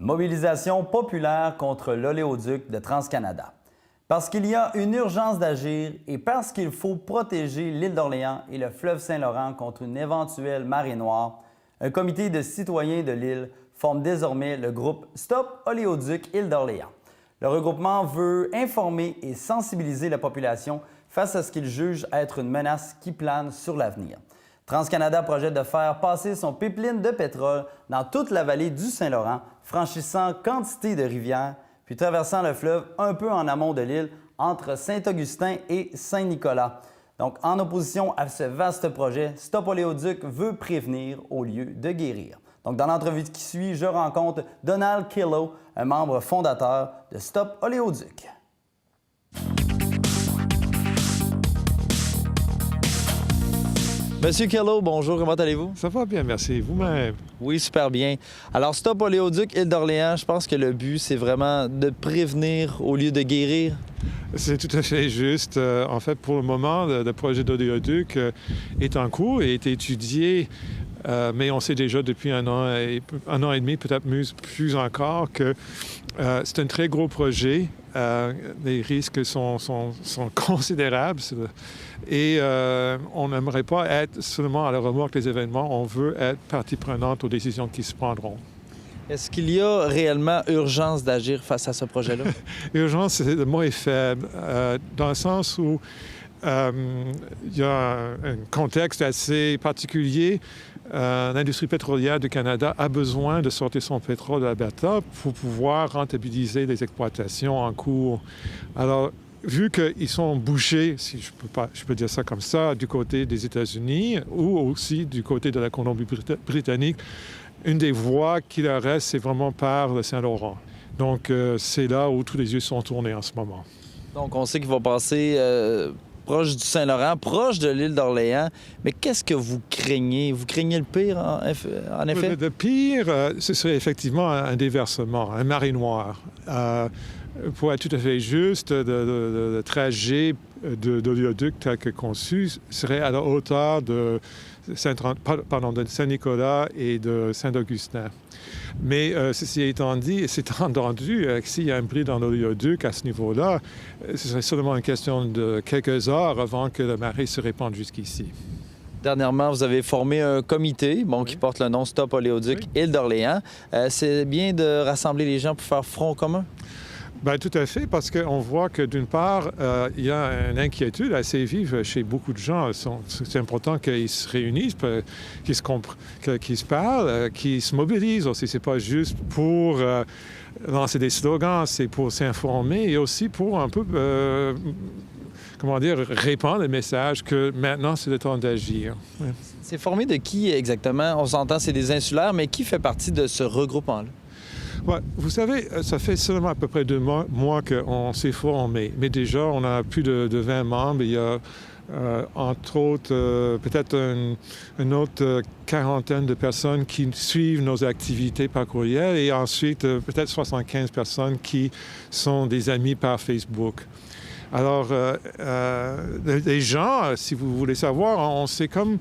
Mobilisation populaire contre l'oléoduc de TransCanada. Parce qu'il y a une urgence d'agir et parce qu'il faut protéger l'île d'Orléans et le fleuve Saint-Laurent contre une éventuelle marée noire, un comité de citoyens de l'île forme désormais le groupe Stop Oléoduc Île d'Orléans. Le regroupement veut informer et sensibiliser la population face à ce qu'il juge être une menace qui plane sur l'avenir. TransCanada projette de faire passer son pipeline de pétrole dans toute la vallée du Saint-Laurent, franchissant quantité de rivières, puis traversant le fleuve un peu en amont de l'île, entre Saint-Augustin et Saint-Nicolas. Donc, en opposition à ce vaste projet, Stop Oléoduc veut prévenir au lieu de guérir. Donc, dans l'entrevue qui suit, je rencontre Donald Killow, un membre fondateur de Stop Oléoduc. Monsieur Killow, bonjour, comment allez-vous? Ça va bien, merci. Vous-même? Oui, super bien. Alors, Stop Oléoduc Île d'Orléans, je pense que le but, c'est vraiment de prévenir au lieu de guérir. C'est tout à fait juste. En fait, pour le moment, le projet d'oléoduc est en cours et est étudié, mais on sait déjà depuis un an et demi, peut-être plus encore, que c'est un très gros projet. Les risques sont considérables et on n'aimerait pas être seulement à la remorque des événements, on veut être partie prenante aux décisions qui se prendront. Est-ce qu'il y a réellement urgence d'agir face à ce projet-là? Urgence, le mot est faible, dans le sens où il y a un contexte assez particulier. L'industrie pétrolière du Canada a besoin de sortir son pétrole de l'Alberta pour pouvoir rentabiliser les exploitations en cours. Alors, vu qu'ils sont bouchés, si je peux dire ça comme ça, du côté des États-Unis ou aussi du côté de la Colombie-Britannique, une des voies qui leur reste, c'est vraiment par le Saint-Laurent. Donc, c'est là où tous les yeux sont tournés en ce moment. Donc, on sait qu'il va passer proche du Saint-Laurent, proche de l'île d'Orléans. Mais qu'est-ce que vous craignez? Vous craignez le pire, en effet? Le pire, ce serait effectivement un déversement, un marée noire. Pour être tout à fait juste, le trajet d'oléoduc tel que conçu serait à la hauteur de Saint-Nicolas et de Saint-Augustin. Mais ceci étant dit, c'est entendu que s'il y a un bris dans l'oléoduc à ce niveau-là, ce serait seulement une question de quelques heures avant que la marée se répande jusqu'ici. Dernièrement, vous avez formé un comité qui porte le nom Stop Oléoduc Île d'Orléans. C'est bien de rassembler les gens pour faire front commun? Bien, tout à fait, parce qu'on voit que d'une part, il y a une inquiétude assez vive chez beaucoup de gens. C'est important qu'ils se réunissent, qu'ils se parlent, qu'ils se mobilisent aussi. C'est pas juste pour lancer des slogans, c'est pour s'informer et aussi pour un peu, répandre le message que maintenant, c'est le temps d'agir. Ouais. C'est formé de qui exactement? On s'entend, c'est des insulaires, mais qui fait partie de ce regroupement-là? Ouais, vous savez, ça fait seulement à peu près 2 mois qu'on s'est formé. Mais déjà, on a plus de 20 membres. Il y a, entre autres, peut-être une autre quarantaine de personnes qui suivent nos activités par courriel et ensuite, peut-être 75 personnes qui sont des amis par Facebook. Alors, les gens, si vous voulez savoir, on s'est comme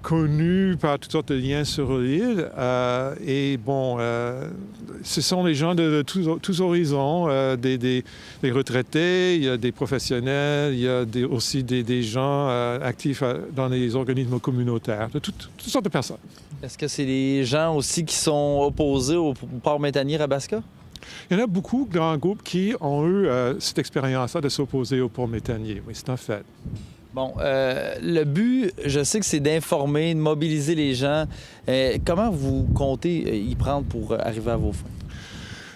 connus par toutes sortes de liens sur l'île. Ce sont les gens de tous horizons, des retraités, il y a des professionnels, il y a aussi des gens actifs dans les organismes communautaires, de toutes sortes de personnes. Est-ce que c'est les gens aussi qui sont opposés au port méthanier-Rabaska? Il y en a beaucoup de grands groupes qui ont eu cette expérience-là de s'opposer au port méthanier. Oui, c'est un fait. Bon, le but, je sais que c'est d'informer, de mobiliser les gens. Comment vous comptez y prendre pour arriver à vos fins?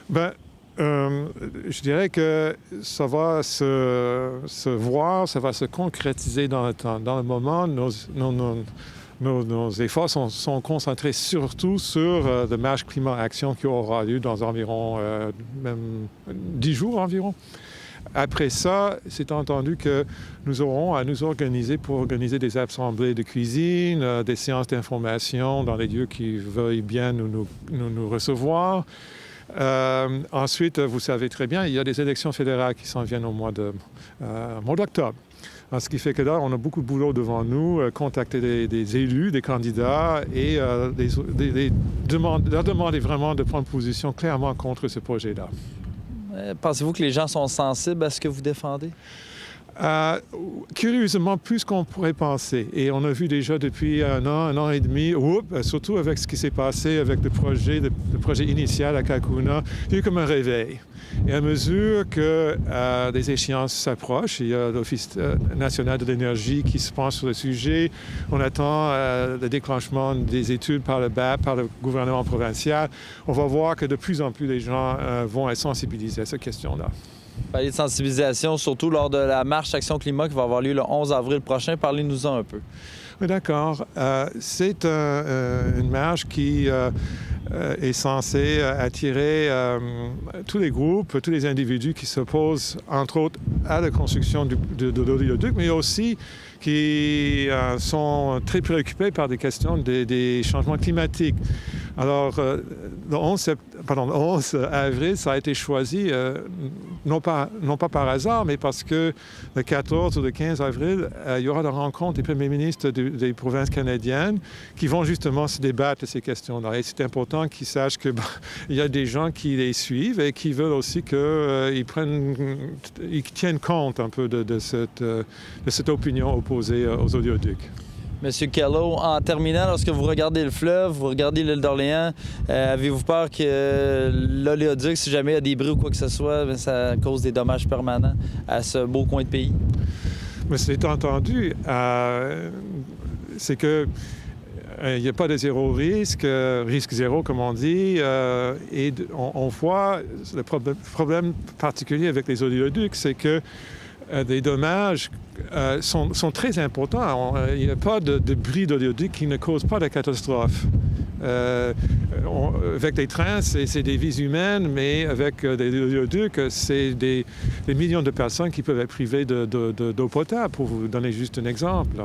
Bien, je dirais que ça va se voir, ça va se concrétiser dans le temps. Dans le moment, nos efforts sont concentrés surtout sur le marche climat-action qui aura lieu dans environ même 10 jours environ. Après ça, c'est entendu que nous aurons à nous organiser pour organiser des assemblées de cuisine, des séances d'information dans les lieux qui veuillent bien nous recevoir. Ensuite, vous savez très bien, il y a des élections fédérales qui s'en viennent au mois d'octobre. Alors, ce qui fait que là, on a beaucoup de boulot devant nous, contacter des élus, des candidats et leur demander vraiment de prendre position clairement contre ce projet-là. Pensez-vous que les gens sont sensibles à ce que vous défendez? Curieusement, plus qu'on pourrait penser. Et on a vu déjà depuis un an et demi, surtout avec ce qui s'est passé avec le projet initial à Cacouna, il y a eu comme un réveil. Et à mesure que des échéances s'approchent, il y a l'Office national de l'énergie qui se penche sur le sujet. On attend le déclenchement des études par le BAP, par le gouvernement provincial. On va voir que de plus en plus les gens vont être sensibilisés à cette question-là. Parler de sensibilisation, surtout lors de la marche Action Climat qui va avoir lieu le 11 avril prochain. Parlez-nous-en un peu. Oui, d'accord. C'est une marche qui est censée attirer tous les groupes, tous les individus qui s'opposent, entre autres, à la construction de l'oléoduc, mais aussi qui sont très préoccupés par des questions des changements climatiques. Alors, le 11 avril, ça a été choisi, non pas par hasard, mais parce que le 14 ou le 15 avril, il y aura la rencontre des premiers ministres des provinces canadiennes qui vont justement se débattre de ces questions-là. Et c'est important qu'ils sachent qu'il y a des gens qui les suivent et qui veulent aussi qu'ils tiennent compte un peu de cette opinion opposée aux oléoducs. Monsieur Kellow, en terminant, lorsque vous regardez le fleuve, vous regardez l'île d'Orléans, avez-vous peur que l'oléoduc, si jamais il y a des bruits ou quoi que ce soit, ça cause des dommages permanents à ce beau coin de pays? Mais c'est entendu. C'est que il n'y a pas de zéro risque, risque zéro comme on dit, et on voit le problème particulier avec les oléoducs, c'est que des dommages sont très importants. Il n'y a pas de bruit d'oléoduc qui ne cause pas de catastrophe. Avec des trains, c'est des vies humaines, mais avec des oléoducs, c'est des millions de personnes qui peuvent être privées d'eau potable, pour vous donner juste un exemple.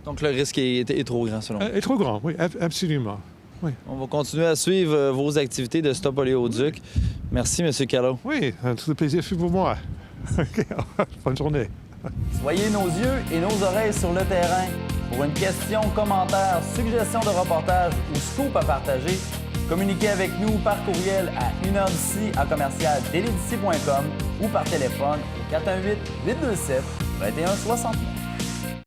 Donc le risque est trop grand, selon vous? Est trop grand, oui, absolument. Oui. On va continuer à suivre vos activités de Stop Oléoduc. Merci, M. Kellow. Oui, tout le plaisir fut pour moi. Bonne journée. Soyez nos yeux et nos oreilles sur le terrain. Pour une question, commentaire, suggestion de reportage ou scoop à partager, communiquez avec nous par courriel à 1heuredici@commercial-delidici.com ou par téléphone au 418-827-2169.